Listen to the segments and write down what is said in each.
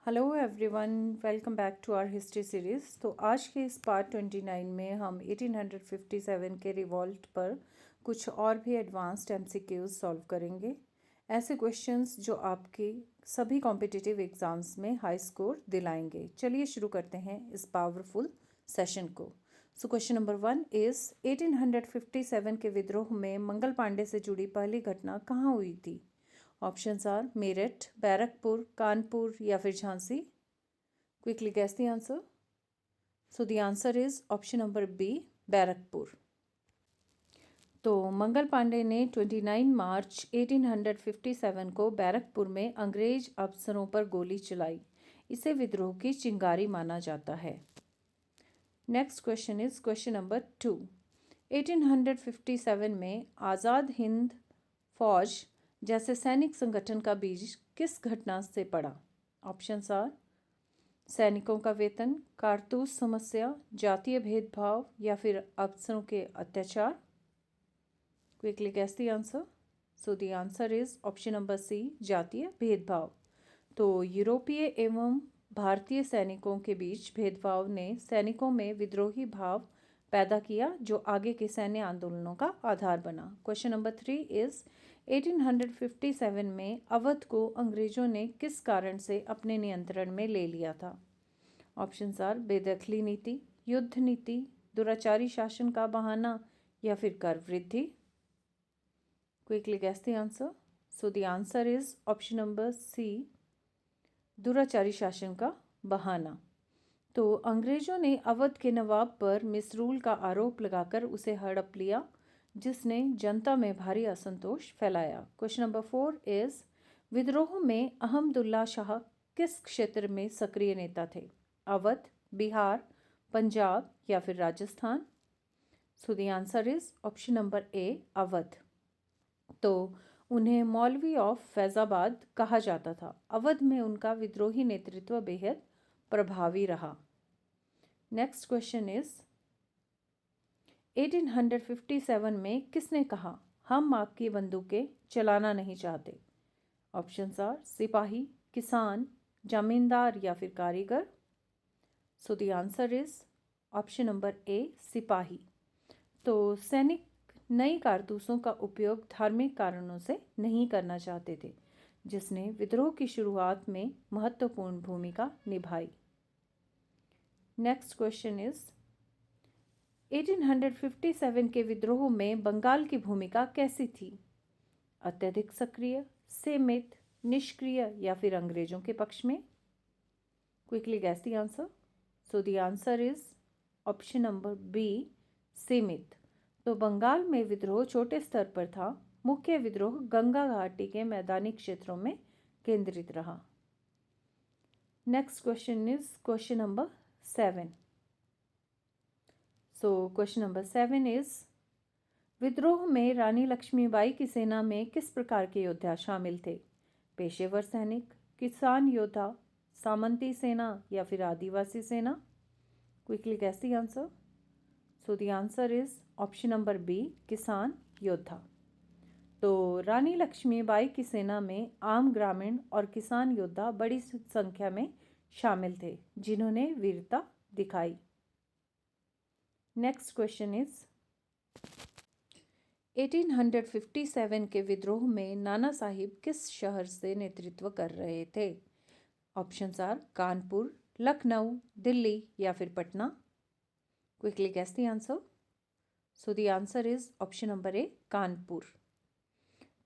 Hello everyone, welcome back to our history series. तो आज के इस पार्ट 29 में हम 1857 के रिवॉल्ट पर कुछ और भी एडवांस्ड एमसीक्यूज सॉल्व करेंगे। ऐसे क्वेश्चंस जो आपके सभी कॉम्पिटिटिव एग्जाम्स में हाई स्कोर दिलाएंगे। चलिए शुरू करते हैं इस पावरफुल सेशन को। सो क्वेश्चन नंबर 1 इज़ 1857 के विद्रोह में मंगल पांडे से जुड़ी पहली घटना कहाँ हुई थी? ऑप्शंस आर मेरठ, बैरकपुर, कानपुर या फिर Jhansi. Quickly guess the answer. So the answer is option number B, Barrackpore. तो मंगल पांडे ने 29 मार्च 1857 को बैरकपुर में अंग्रेज अफसरों पर गोली चलाई। इसे विद्रोह की चिंगारी माना जाता है। Next question is question number 2। 1857 में आज़ाद हिंद फौज जैसे सैनिक संगठन का बीज किस घटना से पड़ा? ऑप्शंस आर सैनिकों का वेतन, कारतूस समस्या, जातीय भेदभाव या फिर अफसरों के अत्याचार। Quickly guess the answer. So the answer is option number C, जातीय भेदभाव। तो यूरोपीय एवं भारतीय सैनिकों के बीच भेदभाव ने सैनिकों में विद्रोही भाव पैदा किया, जो आगे के सैन्य आंदोलनों का आधार बना। क्वेश्चन नंबर 3 इज 1857 में अवध को अंग्रेजों ने किस कारण से अपने नियंत्रण में ले लिया था? ऑप्शंस आर बेदखली नीति, युद्ध नीति, दुराचारी शासन का बहाना या फिर कर वृद्धि। Quickly guess the answer. So the answer is option number C, दुराचारी शासन का बहाना। तो अंग्रेजों ने अवध के नवाब पर मिसरूल का आरोप लगाकर उसे हड़प लिया, जिसने जनता में भारी असंतोष फैलाया। क्वेश्चन नंबर 4 इज विद्रोह में अहमदुल्ला शाह किस क्षेत्र में सक्रिय नेता थे? अवध, बिहार, पंजाब या फिर राजस्थान। सो the answer is option number ए, अवध। तो उन्हें मौलवी ऑफ फैजाबाद कहा जाता था। अवध में उनका विद्रोही नेतृत्व बेहद प्रभावी रहा। नेक्स्ट क्वेश्चन इज 1857 में किसने कहा हम आपकी बंदूकें चलाना नहीं चाहते? ऑप्शंस आर सिपाही, किसान, जमींदार या फिर कारीगर। सो the answer is option number ए, सिपाही। तो सैनिक नई कारतूसों का उपयोग धार्मिक कारणों से नहीं करना चाहते थे, जिसने विद्रोह की शुरुआत में महत्वपूर्ण भूमिका निभाई। नेक्स्ट क्वेश्चन इज 1857 के विद्रोह में बंगाल की भूमिका कैसी थी? अत्यधिक सक्रिय, सीमित, निष्क्रिय या फिर अंग्रेजों के पक्ष में? Quickly guess the answer. So the answer is option number B, सीमित। तो बंगाल में विद्रोह छोटे स्तर पर था। मुख्य विद्रोह गंगा घाटी के मैदानी क्षेत्रों में केंद्रित रहा। Next question is question number 7। So question number 7 is विद्रोह में रानी लक्ष्मीबाई की सेना में किस प्रकार के योद्धा शामिल थे? पेशेवर सैनिक, किसान योद्धा, सामंती सेना या फिर आदिवासी सेना। Quickly guess the answer. So the answer is option number B, किसान योद्धा। तो रानी लक्ष्मीबाई की सेना में आम ग्रामीण और किसान योद्धा बड़ी संख्या में शामिल थे, जिन्होंने वीरता दिखाई। नेक्स्ट क्वेश्चन इज 1857 के विद्रोह में नाना साहिब किस शहर से नेतृत्व कर रहे थे? ऑप्शंस आर कानपुर, लखनऊ, दिल्ली या फिर Patna. Quickly guess the answer. So the answer is option number A, Kanpur.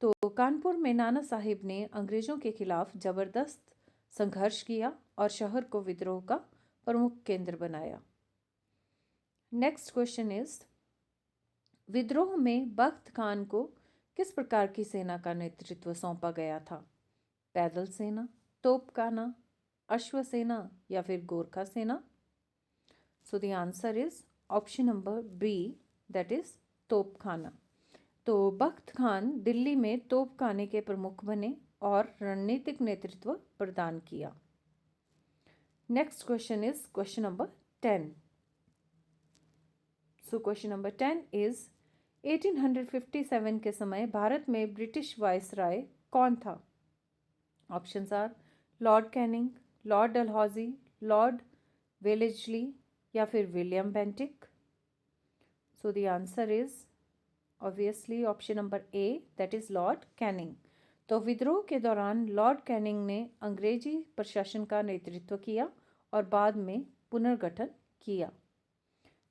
तो कानपुर में नाना साहिब ने अंग्रेजों के खिलाफ जबरदस्त संघर्ष किया और शहर को विद्रोह का प्रमुख केंद्र बनाया। नेक्स्ट क्वेश्चन इज विद्रोह में बख्त खान को किस प्रकार की सेना का नेतृत्व सौंपा गया था? पैदल सेना, तोपखाना, अश्वसेना या फिर गोरखा सेना। So the answer is option number B, that is तोपखाना। तो बख्त खान दिल्ली में तोपखाने के प्रमुख बने और रणनीतिक नेतृत्व प्रदान किया। Next question is question number 10। So question number 10 is 1857 के समय भारत में ब्रिटिश वायसराय कौन था? Options are Lord Canning, Lord Dalhousie, Lord Wellesley या फिर William Bentinck? So the answer is obviously option number A, that is Lord Canning. तो विद्रोह के दौरान लॉर्ड कैनिंग ने अंग्रेजी प्रशासन का नेतृत्व किया और बाद में पुनर्गठन किया।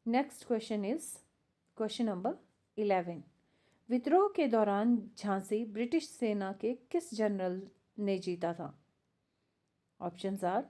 Next question is question number 11। विद्रोह के दौरान झांसी ब्रिटिश सेना के किस जनरल ने जीता था? ऑप्शंस आर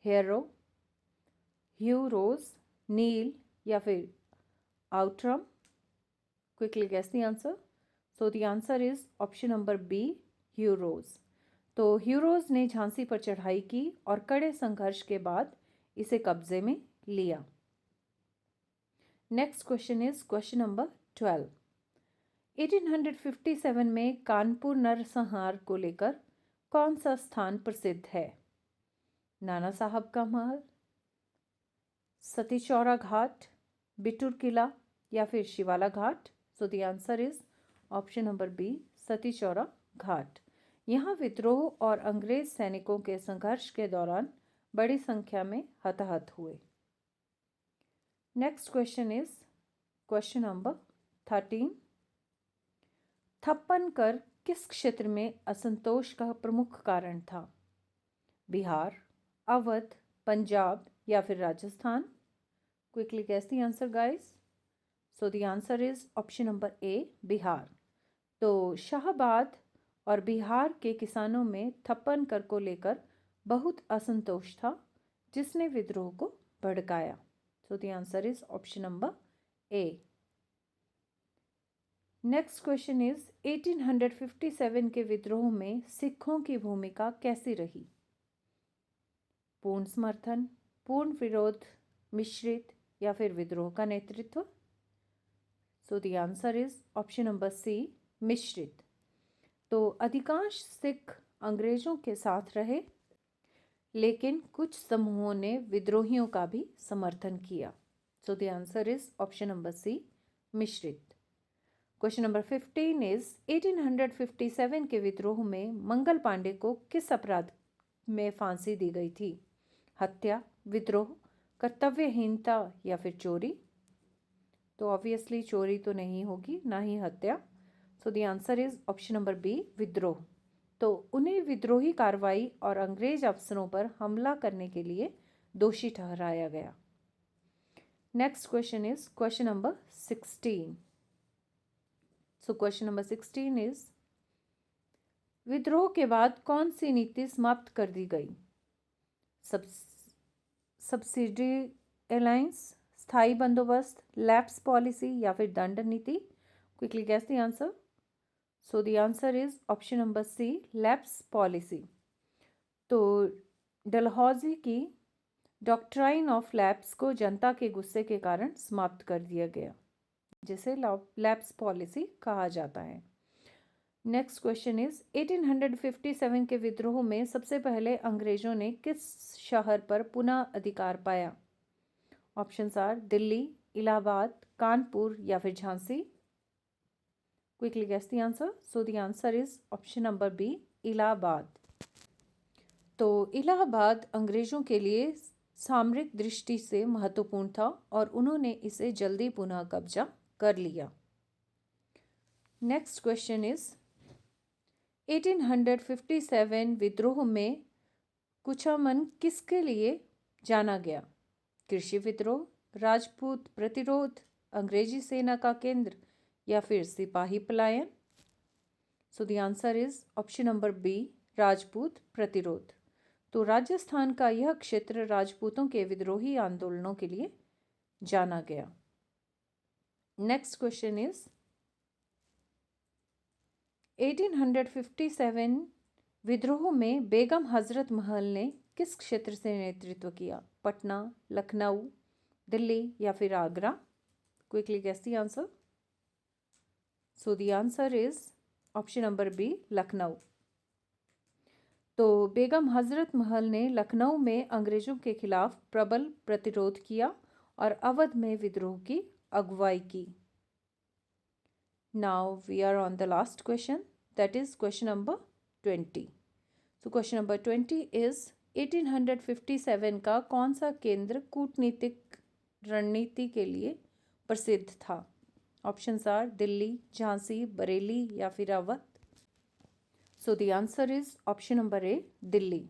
हेरो, ह्यू रोज, नील या फिर Outram? Quickly guess the answer. So the answer is option number B, Hugh Rose. तो ह्यू रोज ने झांसी पर चढ़ाई की और कड़े संघर्ष के बाद इसे कब्जे में लिया। Next question is question number 12। 1857 में कानपुर नरसंहार को लेकर कौन सा स्थान प्रसिद्ध है? नाना साहब का महल, सती चौरा घाट, बिटूर किला या फिर Shivala Ghat? So the answer is option number B, Sati Chaura Ghat. यहाँ विद्रोह और अंग्रेज सैनिकों के संघर्ष के दौरान बड़ी संख्या में हताहत हुए। Next question is question number 13। थप्पन कर किस क्षेत्र में असंतोष का प्रमुख कारण था? बिहार, अवध, पंजाब या फिर Rajasthan? Quickly guess the answer guys. So the answer is option number A, Bihar. तो शाहबाद और बिहार के किसानों में थप्पन कर को लेकर बहुत असंतोष था, जिसने विद्रोह को भड़काया। सो the answer is option number A. Next question is 1857 के विद्रोह में सिखों की भूमिका कैसी रही? पूर्ण समर्थन, पूर्ण विरोध, मिश्रित या फिर विद्रोह का नेतृत्व? So the answer is option number C, मिश्रित। तो अधिकांश सिख अंग्रेजों के साथ रहे, लेकिन कुछ समूहों ने विद्रोहियों का भी समर्थन किया। So the answer is option number C, मिश्रित। क्वेश्चन नंबर 15 इज 1857 के विद्रोह में मंगल पांडे को किस अपराध में फांसी दी गई थी? हत्या, विद्रोह, कर्तव्यहीनता या फिर चोरी? तो ऑब्वियसली चोरी तो नहीं होगी, ना ही हत्या। So the answer is option number B, विद्रोह। तो उन्हें विद्रोही कार्रवाई और अंग्रेज अफसरों पर हमला करने के लिए दोषी ठहराया गया। Next question is question number 16। So question number 16 is विद्रोह के बाद कौन सी नीति समाप्त कर दी गई? सब्सिडी अलायंस, स्थायी बंदोबस्त, लैप्स पॉलिसी या फिर दंड नीति? Quickly guess the answer. So the answer is option number C, lapse policy. तो डलहौजी की डॉक्ट्राइन ऑफ लैप्स को जनता के गुस्से के कारण समाप्त कर दिया गया, जिसे लैप्स पॉलिसी कहा जाता है। नेक्स्ट क्वेश्चन इज 1857 के विद्रोह में सबसे पहले अंग्रेजों ने किस शहर पर पुनः अधिकार पाया? ऑप्शंस आर दिल्ली, इलाहाबाद, कानपुर या फिर Jhansi? Quickly guess the answer. So the answer is option number B, Allahabad. तो इलाहाबाद अंग्रेजों के लिए सामरिक दृष्टि से महत्वपूर्ण था और उन्होंने इसे जल्दी पुनः कब्जा कर लिया। नेक्स्ट क्वेश्चन इज 1857 विद्रोह में कुचामन किसके लिए जाना गया? कृषि विद्रोह, राजपूत प्रतिरोध, अंग्रेजी सेना का केंद्र या फिर सिपाही पलायन? So the answer is option number B, Rajput प्रतिरोध। तो राजस्थान का यह क्षेत्र राजपूतों के विद्रोही आंदोलनों के लिए जाना गया। नेक्स्ट क्वेश्चन इज 1857 विद्रोह में बेगम हजरत महल ने किस क्षेत्र से नेतृत्व किया? पटना, लखनऊ, दिल्ली या फिर Agra? Quickly guess the answer. So the answer is option number B, Lucknow. तो बेगम हजरत महल ने लखनऊ में अंग्रेजों के खिलाफ प्रबल प्रतिरोध किया और अवध में विद्रोह की अगुवाई की। Now we are on the last question, that is question number 20. So question number 20 is 1857 का कौन सा केंद्र कूटनीतिक रणनीति के लिए प्रसिद्ध था? ऑप्शंस आर दिल्ली, झांसी, बरेली या फिर अवध। सो the answer is option number ए, दिल्ली।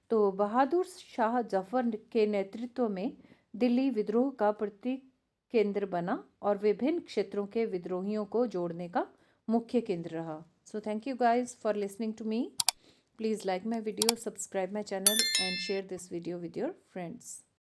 तो बहादुर शाह जफर के नेतृत्व में दिल्ली विद्रोह का प्रतीक केंद्र बना और विभिन्न क्षेत्रों के विद्रोहियों को जोड़ने का मुख्य केंद्र रहा। So thank you guys for listening to me. Please like my video, subscribe my channel and share this video with your friends.